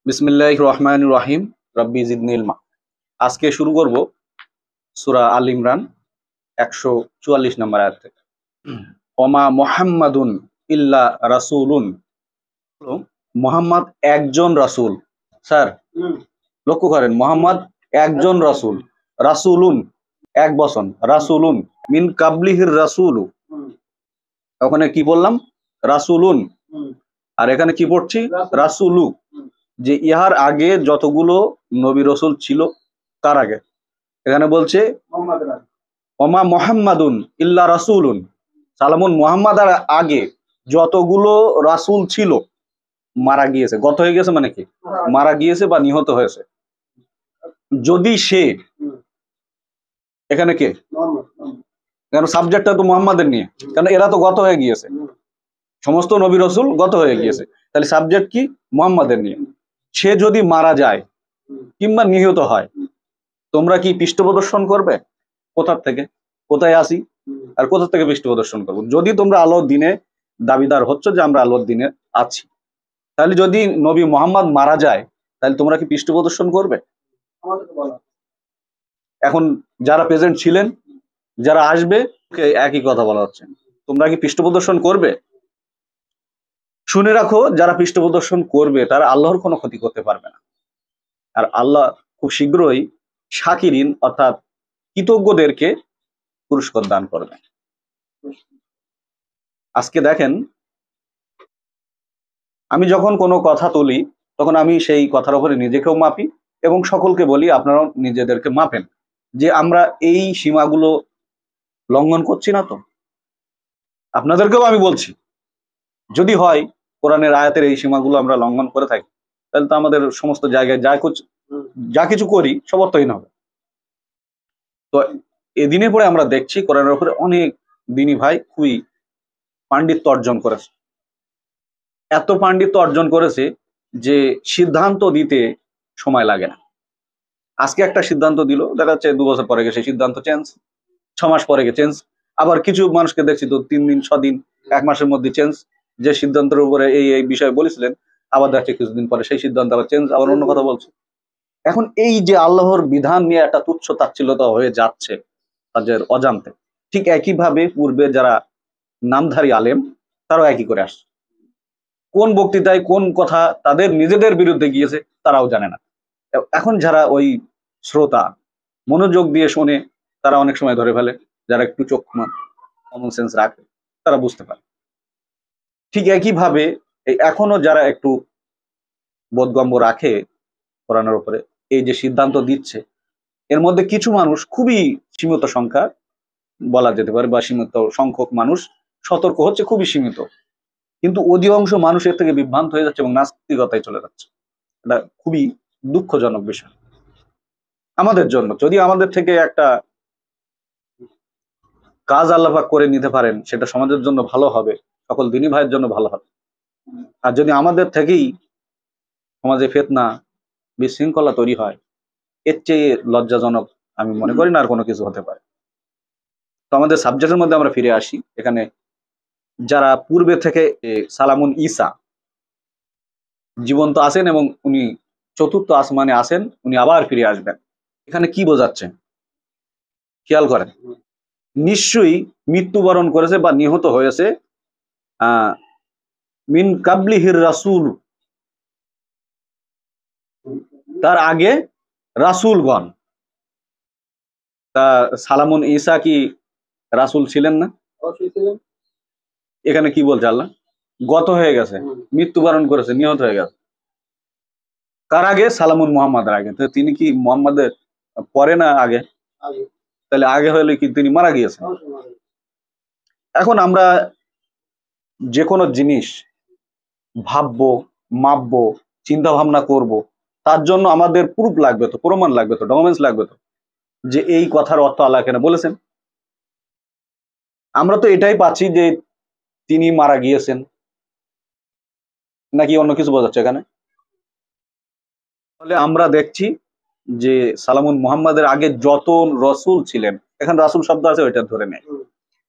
বিসমিল্লাহির রহমানির রহিম। রব্বি জিদনি ইলমা। আজকে শুরু করব সূরা আল ইমরান 144 নম্বর আয়াত থেকে। ওমা মুহাম্মাদুন ইল্লা রাসূলুন। মুহাম্মদ একজন রাসূল। স্যার লক্ষ্য করেন, মুহাম্মদ একজন রাসূল। রাসূলুন এক বচন, রাসূলুন মিন কাবলিহির রাসূলু। ওখানে কি বললাম? রাসূলুন। আর এখানে কি পড়ছি? রাসূলু। যে ইহার আগে যতগুলো নবী রসুল ছিল তার আগে এখানে বলছে ওমা মুহাম্মাদুন ইল্লা রাসূলুন। সালামুন মুহাম্মাদের আগে যতগুলো রাসূল ছিল মারা গিয়েছে। গত হয়ে গেছে মানে কি? মারা গিয়েছে বা নিহত হয়েছে। যদি সে, এখানে কে? কেন সাবজেক্টটা তো মুহাম্মাদের নিয়ে, কারণ এরা তো গত হয়ে গিয়েছে, সমস্ত নবী রসুল গত হয়ে গিয়েছে, তাহলে সাবজেক্ট কি? মুহাম্মাদের নিয়ে। সে যদি মারা যায় কিংবা নিহত হয়, তোমরা কি পৃষ্ঠ প্রদর্শন করবে? কোথার থেকে? কোথায় আসি আর কোথা থেকে পৃষ্ঠ প্রদর্শন করবো? যদি তোমরা আলোর দিনে দাবিদার হচ্ছ যে আমরা আলোর দিনে আছি, তাহলে যদি নবী মোহাম্মদ মারা যায় তাহলে তোমরা কি পৃষ্ঠ প্রদর্শন করবে? এখন যারা প্রেজেন্ট ছিলেন, যারা আসবে, একই কথা বলা হচ্ছে, তোমরা কি পৃষ্ঠ প্রদর্শন করবে? শুনে রাখো, যারা পৃষ্ঠ প্রদর্শন করবে তারা আল্লাহর কোনো ক্ষতি করতে পারবে না। আর আল্লাহ খুব শীঘ্রই শাকিরিন অর্থাৎ কৃতজ্ঞদেরকে পুরস্কার দান করবে। আজকে দেখেন, আমি যখন কোনো কথা তুলি তখন আমি সেই কথার উপরে নিজেকেও মাপি এবং সকলকে বলি আপনারাও নিজেদেরকে মাপেন যে আমরা এই সীমাগুলো লঙ্ঘন করছি না তো। আপনাদেরকেও আমি বলছি, যদি হয় কোরআনের আয়াতের এই সীমাগুলো আমরা লঙ্ঘন করে থাকি, তাহলে তো আমাদের সমস্ত জায়গায় যা কিছু করি সব অর্থহীন হবে। তো এদিনে পরে আমরা দেখছি কোরআনের উপরে অনেক দিনী ভাই খুবই পাণ্ডিত্য অর্জন করেছে। এত পাণ্ডিত্য অর্জন করেছে যে সিদ্ধান্ত দিতে সময় লাগে না। আজকে একটা সিদ্ধান্ত দিল, দেখা যাচ্ছে 2 বছর পরে গিয়ে সেই সিদ্ধান্ত চেঞ্জ, 6 মাস পরে গিয়ে চেঞ্জ। আবার কিছু মানুষকে দেখছি তো 3 দিন 6 দিন 1 মাসের মধ্যে চেঞ্জ। যে সিদ্ধান্তের উপরে এই বিষয়ে বলেছিলেন, আবার দেখছে কিছুদিন পরে সেই সিদ্ধান্ত আবার চেঞ্জ, আবার অন্য কথা বলছে। এখন এই যে আল্লাহর বিধান নিয়ে একটা তুচ্ছ তাচ্ছিল্যতা হয়ে যাচ্ছে তাদের অজান্তে, ঠিক একইভাবে পূর্বে যারা নামধারী আলেম তারাও একই করে আসছে। কোন বক্তৃতায় কোন কথা তাদের নিজেদের বিরুদ্ধে গিয়েছে তারাও জানে না। এখন যারা ওই শ্রোতা মনোযোগ দিয়ে শোনে তারা অনেক সময় ধরে ফেলে, যারা একটু চক্ষুমান কমন সেন্স রাখে তারা বুঝতে পারে। ঠিক একইভাবে এই এখনো যারা একটু বোধগম্য রাখে কোরআনের উপরে, এই যে সিদ্ধান্ত দিচ্ছে এর মধ্যে কিছু মানুষ, খুবই সীমিত সংখ্যা বলা যেতে পারে বা সীমিত সংখ্যক মানুষ সতর্ক হচ্ছে, খুবই সীমিত, কিন্তু অধিকাংশ মানুষ এর থেকে বিভ্রান্ত হয়ে যাচ্ছে এবং নাস্তিকতায় চলে যাচ্ছে। এটা খুবই দুঃখজনক বিষয় আমাদের জন্য। যদি আমাদের থেকে একটা কাজ আল্লাহ পাক করে নিতে পারেন, সেটা সমাজের জন্য ভালো হবে, সকল দিনী ভাইয়ের জন্য ভালো হবে। আর যদি আমাদের থেকেই সমাজে ফিতনা বিশৃঙ্খলা তৈরি হয়, এর চেয়ে লজ্জাজনক আমি মনে করি না আর কোনো কিছু হতে পারে। তো আমাদের সাবজেক্টের মধ্যে আমরা ফিরে আসি। এখানে যারা পূর্বে থেকে সালামুন ঈসা জীবন্ত আছেন এবং উনি চতুর্থ আসমানে আছেন, উনি আবার ফিরে আসবেন, এখানে কি বোঝাচ্ছে খেয়াল করেন। নিশ্চয়ই মৃত্যুবরণ করেছে বা নিহত হয়েছে মিন কাবলিহির রাসূল, তার আগে রাসূলগণ। তা সালামুন ঈসা কি রাসূল ছিলেন না? এখানে কি বলছে আল্লাহ? গত হয়ে গেছে, মৃত্যুবরণ করেছে, নিহত হয়ে গেছে। কার আগে? সালামুন মুহাম্মাদের আগে। তো তিনি কি মুহাম্মাদের পরে না আগে? তাহলে আগে হলে কি তিনি মারা গিয়েছেন? এখন আমরা যে কোনো জিনিস ভাববো, মাপবো, চিন্তা ভাবনা করব, তার জন্য আমাদের প্রুফ লাগবে তো, প্রমাণ লাগবে তো, ডকুমেন্টস লাগবে তো, যে এই কথার অর্থ আল্লাহ কেন বলেছেন। আমরা তো এটাই পাচ্ছি যে তিনি মারা গিয়েছেন, নাকি অন্য কিছু বোঝাচ্ছে এখানে? তাহলে আমরা দেখছি যে সালামুন মুহাম্মাদের আগে যত রসুল ছিলেন, এখানে রাসূল শব্দ আছে ওইটা ধরে নেয়,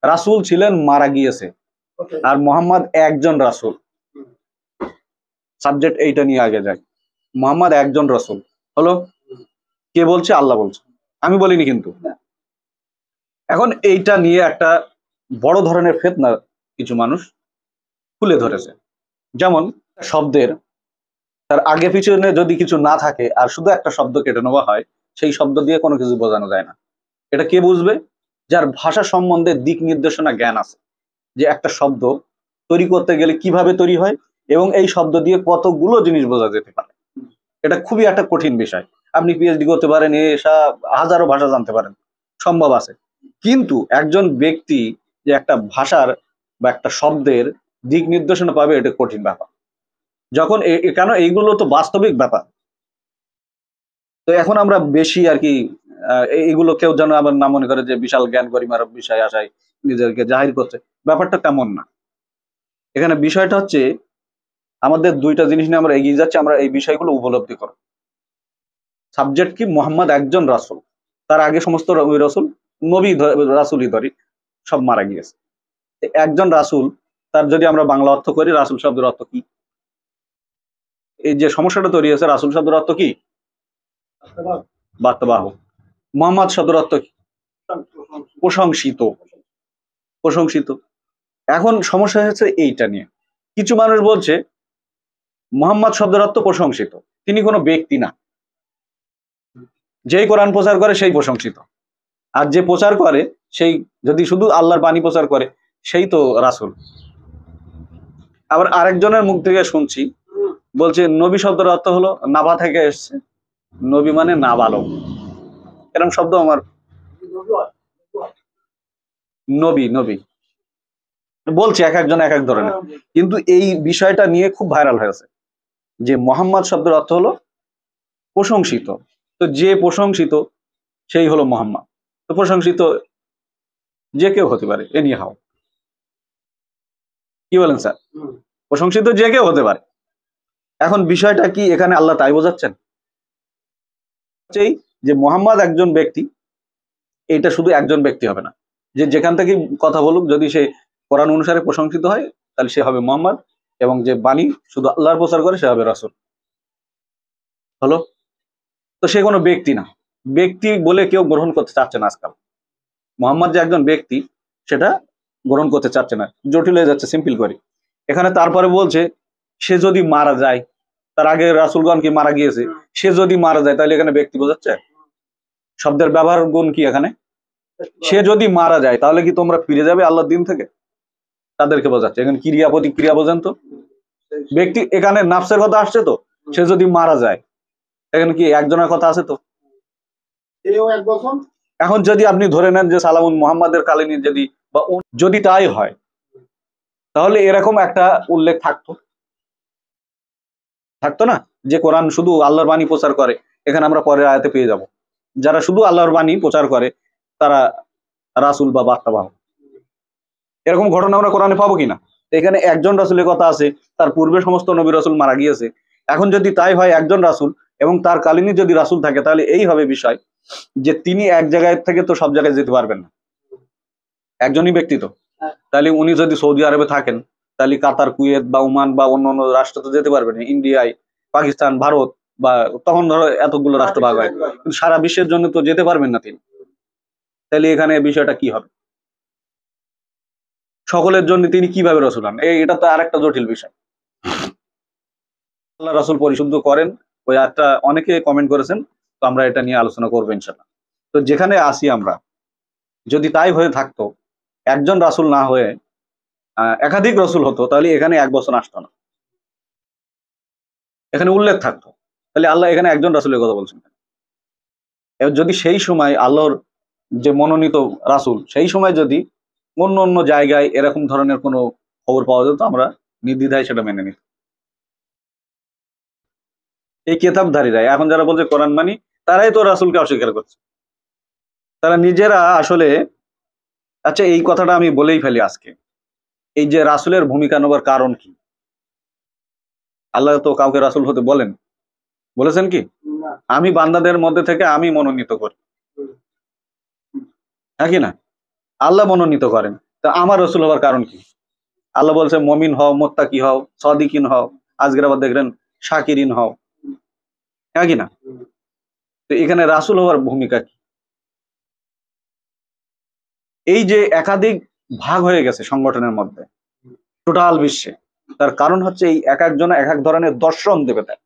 রাসূল ছিলেন মারা গিয়েছে, আর মুহাম্মদ একজন রাসূল। সাবজেক্ট এইটা নিয়ে আগে যায়। মোহাম্মদ একজন রসুল হলো, কে বলছে? আল্লাহ বলছে, আমি বলিনি কিন্তু। এখন এইটা নিয়ে একটা বড় ধরনের ফিতনা কিছু মানুষ তুলে ধরেছে। যেমন শব্দের তার আগে পিছনে যদি কিছু না থাকে আর শুধু একটা শব্দ কেটে নেওয়া হয়, সেই শব্দ দিয়ে কোনো কিছু বোঝানো যায় না। এটা কে বুঝবে? যার ভাষা সম্বন্ধে দিক নির্দেশনা জ্ঞান আছে, যে একটা শব্দ তৈরি করতে গেলে কিভাবে তৈরি হয় এবং এই শব্দ দিয়ে কতগুলো জিনিস বোঝা যেতে পারে। এটা খুবই একটা কঠিন বিষয়। আপনি পিএইচডি করতে পারেন, এসা হাজারো ভাষা জানতে পারেন, সম্ভব আছে। কিন্তু একজন ব্যক্তি যে একটা ভাষার বা একটা শব্দের দিক নির্দেশনা পাবে, এটা কঠিন ব্যাপার। যখন কেন এইগুলো তো বাস্তবিক ব্যাপার। তো এখন আমরা বেশি আর কি এইগুলো কেউ যেন আবার না মনে করে যে বিশাল জ্ঞান গরিমার বিষয় আশায় নিজেদেরকে জাহির করছে, ব্যাপারটা তেমন না। এখানে বিষয়টা হচ্ছে আমাদের দুইটা জিনিস নিয়ে আমরা এগিয়ে যাচ্ছি, আমরা এই বিষয়গুলো উপলব্ধি করব। সাবজেক্ট কি? মোহাম্মদ একজন রাসূল, তার আগে সমস্ত রাসূল, নবী রাসূলই ধরি, সব মারা গিয়েছে। একজন রাসূল, তার যদি আমরা বাংলা অর্থ করি, রাসূল শব্দের অর্থ কি? এই যে সমস্যাটা তৈরি হয়েছে, রাসূল শব্দের অর্থ কি? বার্তাবাহক। মোহাম্মদ শব্দের অর্থ কি? প্রশংসিত। প্রশংসিত। এখন সমস্যা হচ্ছে এইটা নিয়ে। কিছু মানুষ বলছে মোহাম্মদ শব্দের অর্থ প্রশংসিত, তিনি কোনো ব্যক্তি না, যেই কোরআন প্রচার করে সেই প্রশংসিত। আর যে প্রচার করে সেই যদি শুধু আল্লাহর বাণী প্রচার করে, সেই তো রাসূল। আবার আরেকজনের মুখ থেকে শুনছি বলছে নবী শব্দের অর্থ হলো নাভা থেকে এসছে, নবী মানে নাবালক। এরকম শব্দ আমার নবী নবী বলছে, এক একজন এক এক ধরনের। কিন্তু এই বিষয়টা নিয়ে খুব ভাইরাল হয়েছে যে মোহাম্মদ শব্দের অর্থ হলো প্রশংসিত। তো যে প্রশংসিত সেই হলো মোহাম্মদ। তো প্রশংসিত যে কেউ হতে পারে, এ নিয়ে হাও, কি বলেন স্যার? প্রশংসিত যে কেউ হতে পারে। এখন বিষয়টা কি এখানে আল্লাহ তাই বোঝাচ্ছেন যে মোহাম্মদ একজন ব্যক্তি, এটা শুধু একজন ব্যক্তি হবে না, যে যেখান থেকে কথা বলুক যদি সে কোরআন অনুসারে প্রশংসিত হয় তাহলে সে হবে মোহাম্মদ, এবং যে বাণী শুধু আল্লাহর প্রচার করে সে হবে রাসূল। হলো? তো সে কোনো ব্যক্তি না, ব্যক্তি বলে কেউ গ্রহণ করতে চাচ্ছে না আজকাল। মোহাম্মদ যে একজন ব্যক্তি সেটা গ্রহণ করতে চাচ্ছে না, জটিল হয়ে যাচ্ছে সিম্পল করে। এখানে তারপরে বলছে সে যদি মারা যায়, তার আগে রাসূলগণ কি মারা গিয়েছে, সে যদি মারা যায় তাহলে এখানে ব্যক্তি বোঝাচ্ছে। শব্দের ব্যবহার গুণ কি এখানে? সে যদি মারা যায় তাহলে কি তোমরা ফিরে যাবে আল্লাহর দিন থেকে, তাদেরকে বোঝাচ্ছে। এখানে ক্রিয়া প্রতিক্রিয়া বোঝেন তো, ব্যক্তি এখানে নাফসের কথা আসছে তো, সে যদি মারা যায় এখানে কি একজনের কথা আছে তো। এখন যদি আপনি ধরে নেন যে সালামুন মুহাম্মাদের কালিনী যদি বা যদি তাই হয়, তাহলে এরকম একটা উল্লেখ থাকতো থাকতো না, যে কোরআন শুধু আল্লাহর বাণী প্রচার করে। এখানে আমরা পরের আয়াতে পেয়ে যাব যারা শুধু আল্লাহর বাণী প্রচার করে তারা রাসূল বা বার্তাবাহক। এরকম ঘটনা আমরা কোরআনে পাবো কিনা? এখানে একজন রাসূলের কথা আছে, তার পূর্বে সমস্ত নবী রাসূল মারা গিয়েছে। এখন যদি তাই হয় একজন রাসূল এবং তার কালিনী যদি রাসূল থাকে, তাহলে এই হবে বিষয় যে তিনি এক জায়গায় থেকে তো সব জায়গায় যেতে পারবেন না, একজনই ব্যক্তি তো। তাহলে উনি যদি সৌদি আরবে থাকেন, তাহলে কাতার, কুয়েত বা ওমান বা অন্য অন্য রাষ্ট্র তো যেতে পারবেন, ইন্ডিয়ায়, পাকিস্তান, ভারত, বা তখন ধরো এতগুলো রাষ্ট্র ভাগ হয়, কিন্তু সারা বিশ্বের জন্য তো যেতে পারবেন না তিনি। তাহলে এখানে বিষয়টা কি হবে? সকলের জন্য তিনি কিভাবে রাসূল হন? এটা তো আরেকটা জটিল বিষয়। আল্লাহ রাসূল পরিশুদ্ধ করেন, ওই একটা অনেকে কমেন্ট করেছেন, তো আমরা এটা নিয়ে আলোচনা করবো ইনশাআল্লাহ। তো যেখানে আসি আমরা, যদি তাই হয়ে থাকতো, একজন রাসূল না হয়ে একাধিক রাসূল হতো, তাহলে এখানে এক বছর আসতো না, এখানে উল্লেখ থাকতো। তাহলে আল্লাহ এখানে একজন রাসূলের কথা বলছেন। এবার যদি সেই সময় আল্লাহর যে মনোনীত রাসূল, সেই সময় যদি অন্য অন্য জায়গায় এরকম ধরনের কোনো খবর পাওয়া যেত, আমরা নির্দ্বিধায় সেটা মেনে নিতাম। এই কেতাবধারীরা এখন যারা বলছে কোরআন মানি, তারাই তো রাসূলকে অস্বীকার করছে। তারা নিজেরা আসলে, আচ্ছা এই কথাটা আমি বলেই ফেলি আজকে, এই যে রাসূলের ভূমিকা নেবার কারণ কি? আল্লাহ তো কাউকে রাসূল হতে বলেছেন কি? আমি বান্দাদের মধ্যে থেকে আমি মনোনীত করি, হ্যাঁ কি না? আল্লাহ মনোনীত করেন। তা আমার রাসূল হওয়ার কারণ কি? আল্লাহ বলছে মমিন হও, মুত্তাকি হও, সাদিকিন হও, আজকের আবার দেখলেন শাকিরিন হও। হ্যাঁ কি না? তো এখানে রাসূল হওয়ার ভূমিকা কি? এই যে একাধিক ভাগ হয়ে গেছে সংগঠনের মধ্যে টোটাল বিশ্বে, তার কারণ হচ্ছে এই এক একজন এক এক ধরনের দর্শন দেবে, তাই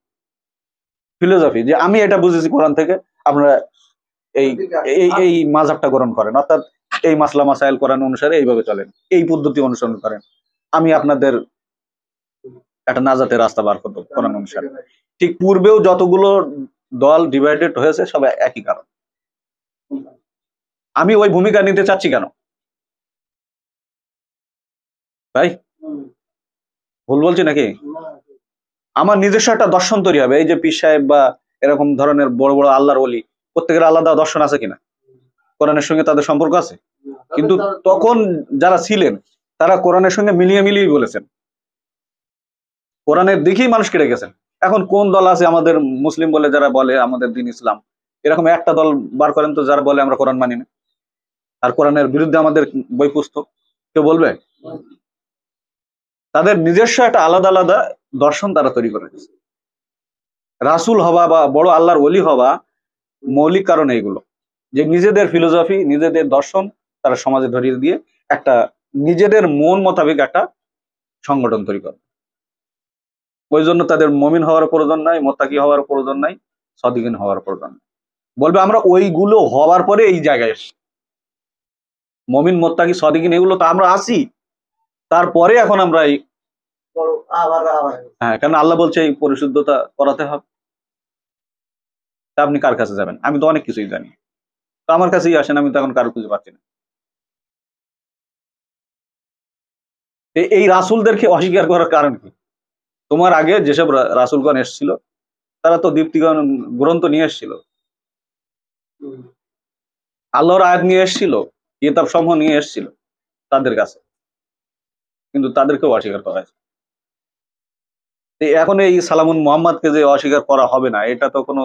ফিলোসফি, যে আমি এটা বুঝেছি কোরআন থেকে, আপনারা এই এই এই মাযহাবটা গ্রহণ করেন, অর্থাৎ এই মাসলা মাসাইল কোরআন অনুসারে এইভাবে চলেন, এই পদ্ধতি অনুসরণ করেন, আমি আপনাদের একটা নাজাতের রাস্তা বার করবো কোরআন অনুসারে। ঠিক পূর্বেও যতগুলো দল ডিভাইডেড হয়েছে সব একই কারণ। আমি ওই ভূমিকা নিতে চাচ্ছি কেন ভাই? ভুল বলছি নাকি? আমার নিজস্ব একটা দর্শন তৈরি হবে। এই যে পীর সাহেব বা এরকম ধরনের বড় বড় আল্লাহর ওলি, প্রত্যেকের আলাদা দর্শন আছে কিনা? কোরআনের সঙ্গে তাদের সম্পর্ক আছে, কিন্তু তখন যারা ছিলেন তারা কোরআনের সঙ্গে মিলিয়ে মিলিয়ে বলেছেন, কোরআনের দিকেই মানুষকে রেখেছেন। এখন কোন দল আছে আমাদের মুসলিম বলে যারা বলে আমাদের দিন ইসলাম, এরকম একটা দল বার করেন তো যারা বলে আমরা কোরআন মানি না, আর কোরআনের বিরুদ্ধে আমাদের বই পুস্তক, কেউ বলবে? তাদের নিজস্ব একটা আলাদা আলাদা দর্শন তারা তৈরি করে দিয়েছে। রাসূল হওয়া বা বড় আল্লাহর ওলি হওয়া মৌলিক কারণ এইগুলো, যে নিজেদের ফিলোসফি, নিজেদের দর্শন তারা সমাজে ধরিয়ে দিয়ে একটা নিজেদের মন মোতাবেক একটা সংগঠন তৈরি করে। ওই জন্য তাদের মুমিন হওয়ার প্রয়োজন নাই, মুত্তাকি হওয়ার প্রয়োজন নাই, সাদিকিন হওয়ার প্রয়োজন নাই। বলবে আমরা ওইগুলো হওয়ার পরে এই জায়গায় এসেছি, মুমিন মুত্তাকি সাদিকিন এগুলো তো আমরা আছি, তারপরে এখন আমরা এই হ্যাঁ, কারণ আল্লাহ বলছে এই পরিশুদ্ধতা করাতে হবে। তা আপনি কার কাছে যাবেন? আমি তো অনেক কিছুই জানি, তো আমার কাছেই আসেন, আমি তো এখন কারো খুঁজে পাচ্ছি না। এই রাসূলদেরকে অস্বীকার করার কারণ কি? তোমার আগে যেসব রাসূলগণ এসেছিল তারা তো দীপ্তিগণ গ্রন্থ নিয়ে এসেছিল, আল্লাহর আয়াত নিয়ে এসেছিল, কিতাব সমূহ নিয়ে এসেছিল তাদের কাছে, কিন্তু তাদেরকেও অস্বীকার করা হয়েছে। এখন এই সালামুন মুহাম্মাদকে যে অস্বীকার করা হবে না, এটা তো কোনো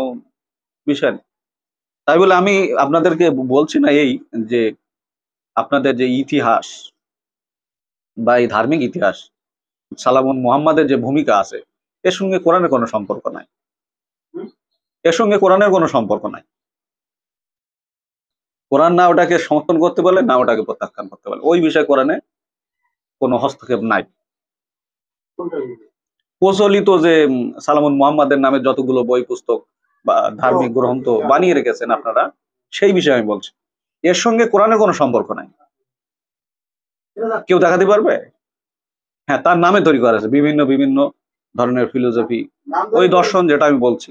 বিষয় না। তাই বলে আমি আপনাদেরকে বলছি না এই যে আপনাদের যে ইতিহাস বা এই ধার্মিক ইতিহাস, সালামুন মুহাম্মাদের যে ভূমিকা আছে, এর সঙ্গে কোরআনের কোনো সম্পর্ক নাই, এর সঙ্গে কোরআনের কোনো সম্পর্ক নাই। কোরআন না ওটাকে সমর্থন করতে বলে, না ওটাকে প্রত্যাখ্যান করতে বলে, ওই বিষয়ে কোরআনে কোনো হস্তক্ষেপ নাই। প্রচলিত যে সালামুন মুহাম্মাদের নামে যতগুলো বই পুস্তক বা ধার্মিক গ্রন্থ বানিয়ে রেখেছেন আপনারা, সেই বিষয়ে আমি বলছি, এর সঙ্গে কোরআনের কোনো সম্পর্ক নাই। কেউ দেখাতে পারবে? হ্যাঁ, তার নামে তৈরি করা আছে বিভিন্ন বিভিন্ন ধরনের ফিলোসফি, ওই দর্শন যেটা আমি বলছি।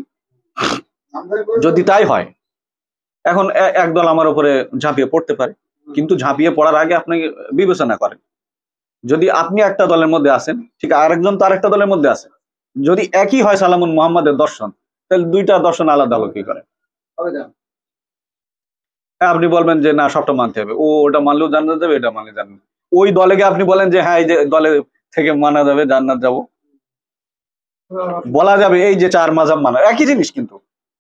যদি তাই হয়, এখন একদল আমার উপরে ঝাঁপিয়ে পড়তে পারে, কিন্তু ঝাঁপিয়ে পড়ার আগে আপনি বিবেচনা করেন, যদি আপনি একটা দলের মধ্যে আছেন, ঠিক আরেকজন তো আরেকটা দলের মধ্যে আছে, যদি একই হয় সালামুন মুহাম্মাদের দর্শন, তাহলে দুইটা দর্শন আলাদা হলো কি করে? হ্যাঁ, আপনি বলবেন যে না সবটা মানতে হবে, ও ওটা মানলেও জান্নাত যাবে, এটা মানলে জান্নাত। ওই দলে গিয়ে আপনি বলেন যে হ্যাঁ এই যে দলে থেকে মানা যাবে, জান্নাত যাবো, বলা যাবে এই যে চার মাযহাব মানা, একই জিনিস। কিন্তু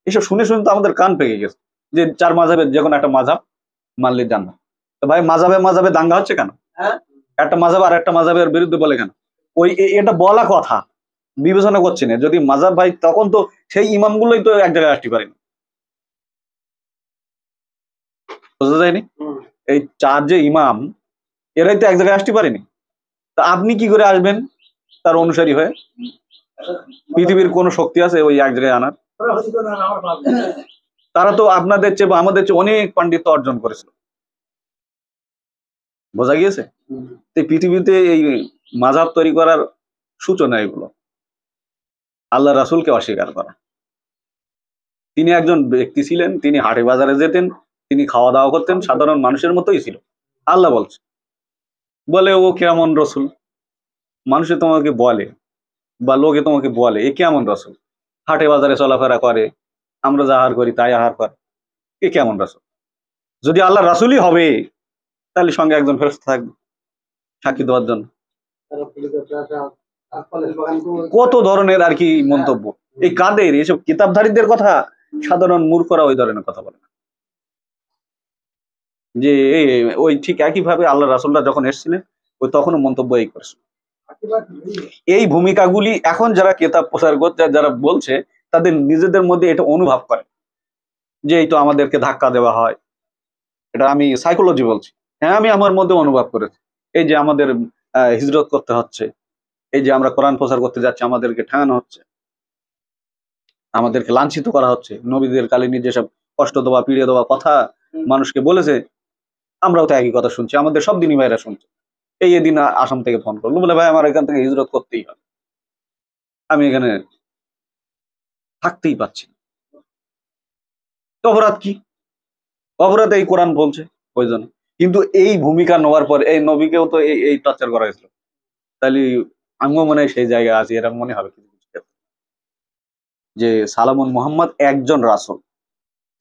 এসব শুনে শুনে তো আমাদের কান পেকে গেছে যে চার মাযহাবের যে কোনো একটা মাযহাব মানলে জান্নাত। তো ভাই মাযহাবে মাযহাবে দাঙ্গা হচ্ছে কেন? একটা মাযহাব আর একটা মাযহাবের বিরুদ্ধে বলে কেন? ওই এটা বলা কথা, বিবেচনা করছি না। যদি মাযহাব ভাই, তখন তো সেই ইমামগুলোই তো এক জায়গায় আসতে পারেনি, বোঝা যায়নি? এই চার যে ইমাম, এরাই তো এক জায়গায় আসতে পারেনি। তা আপনি কি করে আসবেন তার অনুসারী হয়ে? পৃথিবীর কোন শক্তি আছে ওই এক জায়গায় আনার? তারা তো আপনাদের চেয়ে বা আমাদের চেয়ে অনেক পাণ্ডিত্য অর্জন করেছিল, বোঝা গিয়েছে? এই পৃথিবীতে এই মাযহাব তৈরি করার সূচনা এগুলো, আল্লাহ রাসূলকে অস্বীকার করা। তিনি একজন ব্যক্তি ছিলেন, তিনি হাটে বাজারে যেতেন, তিনি খাওয়া দাওয়া করতেন, সাধারণ মানুষের মতোই ছিল। আল্লাহ বলছে, বলে ও কেমন রসুল? মানুষে তোমাকে বলে বা লোকে তোমাকে বলে এ কেমন রসুল, হাটে বাজারে চলাফেরা করে, আমরা যা আহার করি তাই আহার করে, এ কেমন রসুল? যদি আল্লাহ রাসূলই হবে, তাহলে সঙ্গে একজন ফেরেশতা থাকবে সাক্ষী দেওয়ার জন্য। কত ধরনের আর কি মন্তব্য, এই কাদের? এসব কিতাবধারীদের কথা, সাধারণ মূর্খরা ওই ধরনের কথা বলে না। যে ওই ঠিক একইভাবে আল্লাহ রাসূলরা যখন এসেছিলেন, ওই তখনও মন্তব্য এই করেছে। এই ভূমিকাগুলি এখন যারা কিতাব প্রচার করছে, যারা বলছে, তাদের নিজেদের মধ্যে এটা অনুভব করে যে এই তো আমাদেরকে ধাক্কা দেওয়া হয়। এটা আমি সাইকোলজি বলছি। হ্যাঁ, আমি আমার মধ্যে অনুভব করেছি। এই যে আমাদের হিজরত করতে হচ্ছে, এই যে আমরা কোরআন প্রচার করতে যাচ্ছি, আমাদেরকে ঠেকানো হচ্ছে, আমাদেরকে লাঞ্ছিত করা হচ্ছে। নবীদের কালীন যেসব কষ্ট দেওয়া, পীড়ে দেওয়া কথা মানুষকে বলেছে, আমরাও তো একই কথা শুনছি, আমাদের সব দিনী ভাইরা শুনছে। এদিন আসাম থেকে ফোন করলো, বলে ভাই আমার এখান থেকে হিজরত করতেই হবে, আমি এখানে থাকতেই পাচ্ছি না। তো অপরাধ কি? অপরাধ এই কোরআন বলছে ওই জন্য। কিন্তু এই ভূমিকা নেওয়ার পর এই নবীকেও তো এই টর্চার করা হয়েছিল। তাহলে আমিও মনে হয় সেই জায়গায় আছি, এরা মনে হবে কিছু কিছু ক্ষেত্রে। যে সালামুন মোহাম্মদ একজন রাসূল,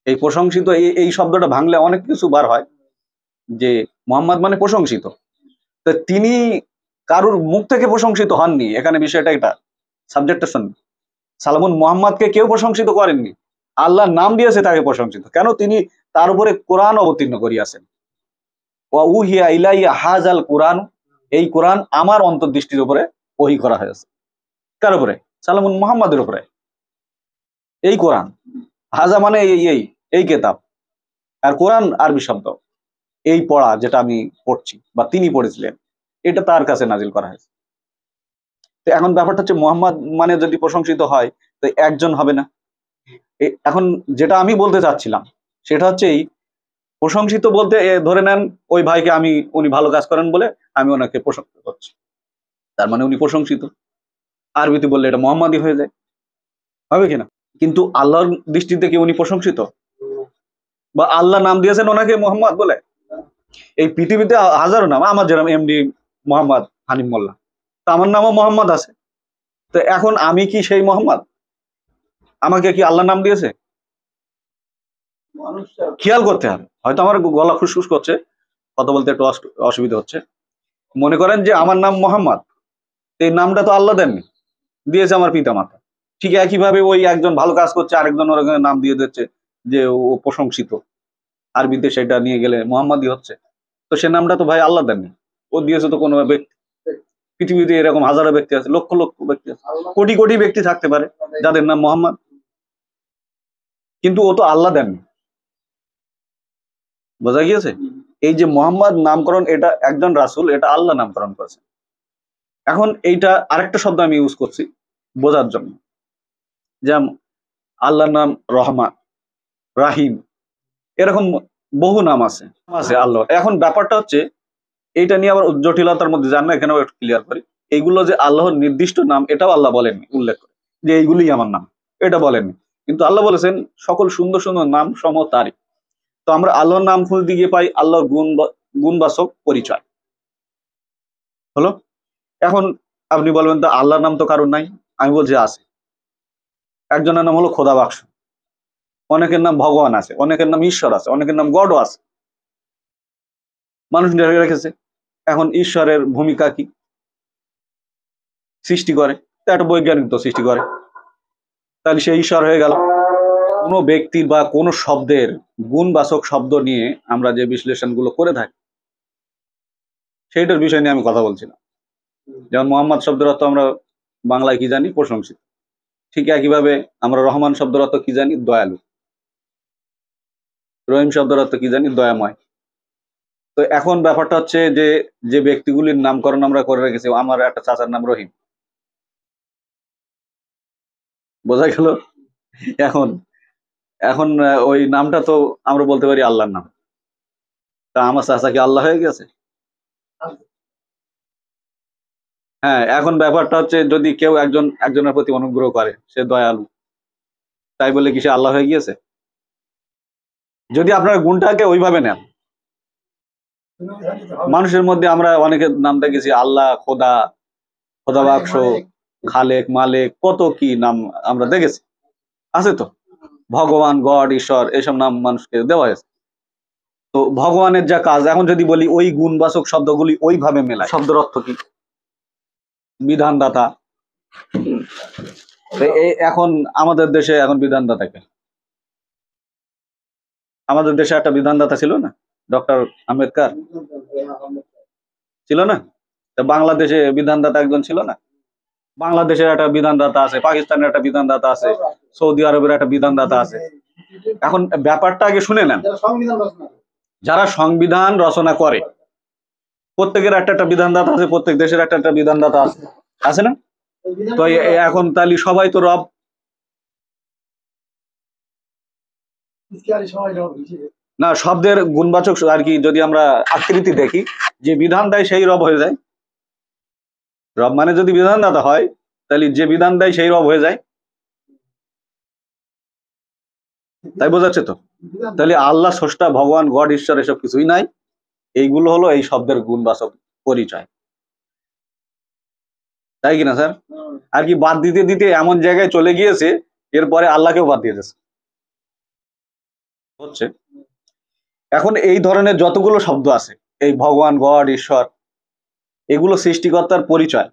এই প্রশংসিত, এই শব্দটা ভাঙলে অনেক কিছু বার হয়। যে মোহাম্মদ মানে প্রশংসিত, তো তিনি কারুর মুখ থেকে প্রশংসিত হননি। এখানে বিষয়টা এটা, সাবজেক্টটা শুনুন। সালামুন মোহাম্মদকে কেউ প্রশংসিত করেননি, আল্লাহ নাম দিয়েছে তাকে প্রশংসিত। কেন? তিনি তার উপরে কোরআন অবতীর্ণ করিয়াছেন। ওয়া উহিয়া ইলাইয়া হাযাল কুরআন, এই কোরআন আমার অন্তর্দৃষ্টির উপরে ওহী করা হয়েছে। কার উপরে? সালামুন মুহাম্মাদের উপরে। এই কোরআন, হাজা মানে এই কিতাব, আর কোরআন আরবি শব্দ। এই পড়া যেটা আমি পড়ছি বা তিনি পড়েছিলেন, এটা তার কাছে নাজিল করা হয়েছে। তো এখন ব্যাপারটা হচ্ছে, মুহাম্মদ মানে যদি প্রশংসিত হয়, তো একজন হবে না? এখন যেটা আমি বলতে চাচ্ছিলাম সেটা হচ্ছে, এই প্রশংসিত বলতে ধরে নেন ওই ভাইকে উনি ভালো কাজ করেন বলে আমি ওনাকে প্রশংসা করছি, তার মানে উনি প্রশংসিত। আরবিতে বললে এটা মোহাম্মদই হয়ে যায়, হবে কিনা? কিন্তু আল্লাহর দৃষ্টিতে কি উনি প্রশংসিত? বা আল্লাহ নাম দিয়েছেন ওনাকে মোহাম্মদ বলে? এই পৃথিবীতে হাজারো নাম, আমার যেরকম এমডি মোহাম্মদ হানিফ মোল্লা, তো আমার নামও মোহাম্মদ আছে। তো এখন আমি কি সেই মোহাম্মদ? আমাকে কি আল্লাহ নাম দিয়েছে? খেয়াল করতে হবে। হয়তো আমার গলা খুসখুস করছে, কথা বলতে একটু অসুবিধা হচ্ছে। মনে করেন যে আমার নাম মোহাম্মদ, এই নামটা তো আল্লাহ দেননি, দিয়েছে আমার পিতা মাতা। ঠিক একইভাবে ওই একজন ভালো কাজ করছে, আরেকজন ওর নাম দিয়ে দিচ্ছে যে ও প্রশংসিত, আরবিতে সেটা নিয়ে গেলে মোহাম্মদই হচ্ছে। তো সে নামটা তো ভাই আল্লাহ দেননি, ও দিয়েছে তো কোনো ব্যক্তি। পৃথিবীতে এরকম হাজারো ব্যক্তি আছে, লক্ষ লক্ষ ব্যক্তি আছে, কোটি কোটি ব্যক্তি থাকতে পারে যাদের নাম মোহাম্মদ, কিন্তু ও তো আল্লাহ দেননি। বোঝা গিয়েছে? এই যে মোহাম্মদ নামকরণ, এটা একজন রাসূল, এটা আল্লাহ নামকরণ করেছে। এখন এইটা আরেকটা শব্দ আমি ইউজ করছি বোঝার জন্য, যেমন আল্লাহর নাম রহমান, রাহিম, এরকম বহু নাম আছে আছে আল্লাহ। এখন ব্যাপারটা হচ্ছে, এইটা নিয়ে আবার জটিলতার মধ্যে যান না, এখানেও একটু ক্লিয়ার করি। এইগুলো যে আল্লাহর নির্দিষ্ট নাম, এটাও আল্লাহ বলেননি, উল্লেখ করে যে এইগুলোই আমার নাম, এটা বলেননি। কিন্তু আল্লাহ বলেছেন সকল সুন্দর সুন্দর নাম সম তারই। তো আমরা আল্লাহর নাম খুঁজতে গিয়ে পাই আল্লাহর গুণবাচক পরিচয়। হলো? এখন আপনি বলবেন তো আল্লাহর নাম তো কারণ নাই। আমি বলছি আছে। একজনের নাম হলো খোদা বাক্স, অনেকের নাম ভগবান আছে, অনেকের নাম ঈশ্বর আছে, অনেকের নাম গডও আছে, মানুষ রেখেছে। এখন ঈশ্বরের ভূমিকা কি? সৃষ্টি করে, তো একটা বৈজ্ঞানিক তো সৃষ্টি করে, তাহলে সে ঈশ্বর হয়ে গেল। কোনো ব্যক্তির বা কোনো শব্দের গুণবাচক শব্দ নিয়ে আমরা যে বিশ্লেষণগুলো করে থাকি, সেইটার বিষয় নিয়ে আমি কথা বলছিলাম। যেমন মোহাম্মদ শব্দের অর্থ আমরা বাংলায় কি জানি? প্রশংসিত। ঠিক একইভাবে আমরা রহমান শব্দের অর্থ কি জানি? দয়ালু। রহিম শব্দের অর্থ কি জানি? দয়াময়। তো এখন ব্যাপারটা হচ্ছে যে, যে ব্যক্তিগুলির নামকরণ আমরা করে রেখেছি, আমার একটা চাচার নাম রহিম, বোঝা গেল? এখন এখন ওই নামটা তো আমরা বলতে পারি আল্লাহর নাম, তা আমার চাচা কি আল্লাহ হয়ে গেছে? হ্যাঁ, এখন ব্যাপারটা হচ্ছে, যদি কেউ একজনের প্রতি অনুগ্রহ করে, সে দয়ালু, তাই বলে কি সে আল্লাহ হয়ে গিয়েছে? যদি আপনার গুণটাকে ওইভাবে নেন, মানুষের মধ্যে আমরা অনেকের নাম দেখেছি, আল্লাহ, খোদা, খোদা বাক্স, খালেক, মালেক, কত কি নাম আমরা দেখেছি, আছে তো। ভগবান, গড, ঈশ্বর, এইসব নাম মানুষকে দেওয়া হয়েছে। তো ভগবানের যা কাজ, এখন যদি বলি ওই গুণবাচক শব্দগুলি ওইভাবে মেলায়, শব্দের অর্থ কি? বিধানদাতা। এখন আমাদের দেশে এখন বিধানদাতাকে, আমাদের দেশে একটা বিধানদাতা ছিল না, ডক্টর আম্বেদকর, ছিল না? বাংলাদেশে বিধানদাতা একজন ছিল না? বাংলাদেশের একটা বিধানদাতা আছে, পাকিস্তানের একটা বিধানদাতা আছে, সৌদি আরবের একটা বিধানদাতা আছে। এখন ব্যাপারটা আগে শুনে নেন। যারা সংবিধান রচনা করে প্রত্যেকের একটা একটা বিধানদাতা আছে, প্রত্যেক দেশের একটা একটা বিধানদাতা আছে, আছে না? তো এখন তাহলে সবাই তো রব না, শব্দের গুণবাচক আর কি, যদি আমরা আকৃতি দেখি, যে বিধান দেয় সেই রব হয়ে যায়। রব মানে যদি বিধানদাতা হয়, তাহলে যে বিধান দেয় সেই রব হয়ে যায়, তাই বোঝাচ্ছে তো? তাহলে আল্লাহ স্রষ্টা, ভগবান, গড, ঈশ্বর এসব কিছুই নাই। এইগুলো হলো এই শব্দের গুণবাচক পরিচয়, তাই কিনা স্যার? আর কি বাদ দিতে দিতে এমন জায়গায় চলে গিয়েছে, এরপরে আল্লাহকেও বাদ দিয়ে দিয়েছে হচ্ছে। এখন এই ধরনের যতগুলো শব্দ আছে, এই ভগবান, গড, ঈশ্বর, এগুলো সৃষ্টিকর্তার পরিচয়।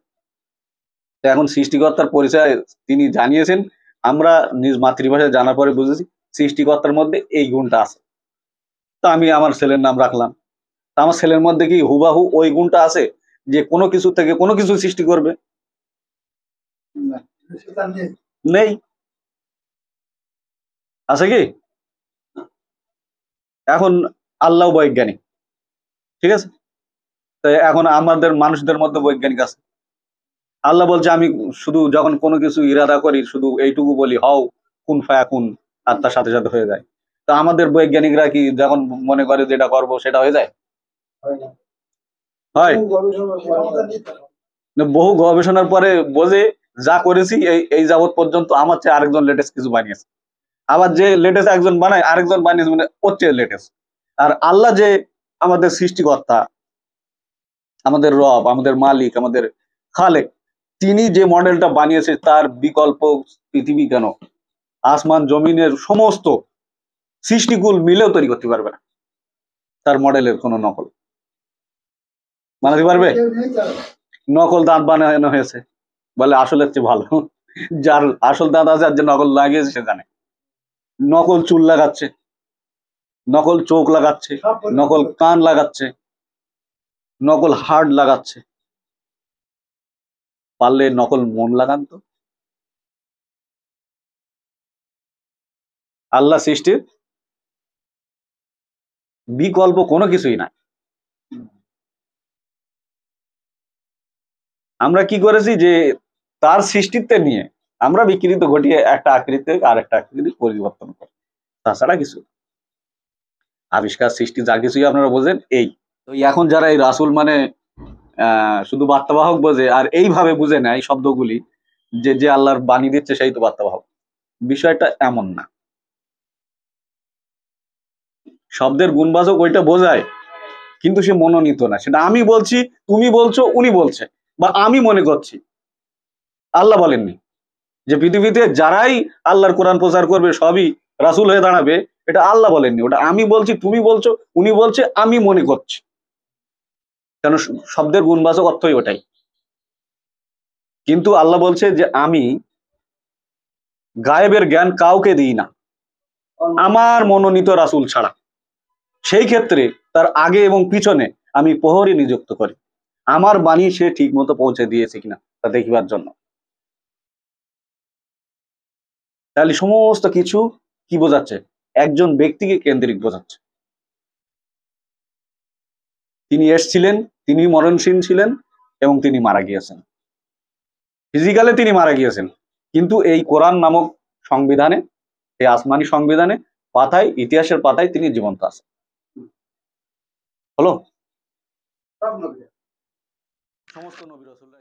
এখন সৃষ্টিকর্তার পরিচয় তিনি জানিয়েছেন, আমরা নিজ মাতৃভাষায় জানার পরে বুঝেছি সৃষ্টিকর্তার মধ্যে এই গুণটা আছে। তো আমি আমার ছেলের নাম রাখলাম, তা আমার ছেলের মধ্যে কি হুবাহু ওই গুণটা আছে যে কোনো কিছু থেকে কোনো কিছু সৃষ্টি করবে? নেই। আছে কি? এখন আল্লাহ বৈজ্ঞানিক, ঠিক আছে? তো এখন আমাদের মানুষদের মধ্যে বৈজ্ঞানিক আছে। আল্লাহ বলছে আমি শুধু যখন কোনো কিছু ইরাদা করি শুধু এইটুকু বলি হও, কুন ফায়া কুন, আর তার সাথে সাথে হয়ে যায়। তো আমাদের বৈজ্ঞানিকরা কি যখন মনে করে যেটা করবো সেটা হয়ে যায়? হয়। বহু গবেষণার পরে বোঝে যা করেছি এই এই যাবৎ পর্যন্ত আমার চেয়ে আরেকজন লেটেস্ট কিছু বানিয়েছে, আবার যে লেটেস্ট একজন বানায় আরেকজন বানিয়েছে মানে ওর চেয়ে লেটেস্ট। আর আল্লাহ যে আমাদের সৃষ্টিকর্তা, আমাদের রব, আমাদের মালিক, আমাদের খালেক, তিনি যে মডেলটা বানিয়েছে তার বিকল্প পৃথিবী কেন, আসমান জমিনের সমস্ত সৃষ্টিকুল মিলেও তৈরি করতে পারবে না তার মডেলের কোনো নকল। বানাতে পারবে? নকল দাঁত বানানো হয়েছে, বলে আসলের চেয়ে ভালো। যার আসল দাঁত আছে আর যে নকল লাগিয়েছে সে জানে। নকল চুল লাগাচ্ছে, নকল চোখ লাগাচ্ছে, নকল কান লাগাচ্ছে, নকল হাড় লাগাচ্ছে। পারলে নকল মন লাগান তো। আল্লাহ সৃষ্টির বিকল্প কোনো কিছুই নাই। আমরা কি করেছি যে তার সৃষ্টিত্বে নিয়ে আমরা বিকৃত ঘটিয়ে একটা আকৃতি আর একটা আকৃতি পরিবর্তন করি, তাছাড়া কিছু না। আবিষ্কার, সৃষ্টি যা কিছুই আপনারা বোঝেন এই। তো এখন যারা এই রাসূল মানে শুধু বার্তাবাহক বোঝে আর এইভাবে বুঝে নেয় শব্দগুলি, যে যে আল্লাহর বাণী দিচ্ছে সেই তো বার্তাবাহক, বিষয়টা এমন না। শব্দের গুণবাচক ওইটা বোঝায়, কিন্তু সে মনোনীত না। সেটা আমি বলছি, তুমি বলছো, উনি বলছে, বা আমি মনে করছি। আল্লাহ বলেননি যে পৃথিবীতে যারাই আল্লাহর কোরআন প্রচার করবে সবই রাসূল হয়ে দাঁড়াবে, এটা আল্লাহ বলেননি। ওটা আমি বলছি, তুমি বলছো, উনি বলছে, আমি মনে করছি। কেন? শব্দের গুণবাচক অর্থই ওটাই। কিন্তু আল্লাহ বলছে যে আমি গায়েবের জ্ঞান কাউকে দিই না আমার মনোনীত রাসূল ছাড়া। সেই ক্ষেত্রে তার আগে এবং পিছনে আমি প্রহরী নিযুক্ত করি, আমার বাণী সে ঠিক মতো পৌঁছে দিয়েছে কিনা তা দেখিবার জন্য। তাহলে সমস্ত কিছু কি বোঝাচ্ছে? একজন ব্যক্তিকে কেন্দ্রিক বোঝাচ্ছে। তিনি এসছিলেন, তিনি মরণশীল ছিলেন এবং তিনি মারা গিয়েছেন। ফিজিক্যালে তিনি মারা গিয়েছেন, কিন্তু এই কোরআন নামক সংবিধানে, এই আসমানি সংবিধানে, পাতায়, ইতিহাসের পাতায় তিনি জীবন্ত আছেন। হলো? সমস্ত নবী রাসূলরা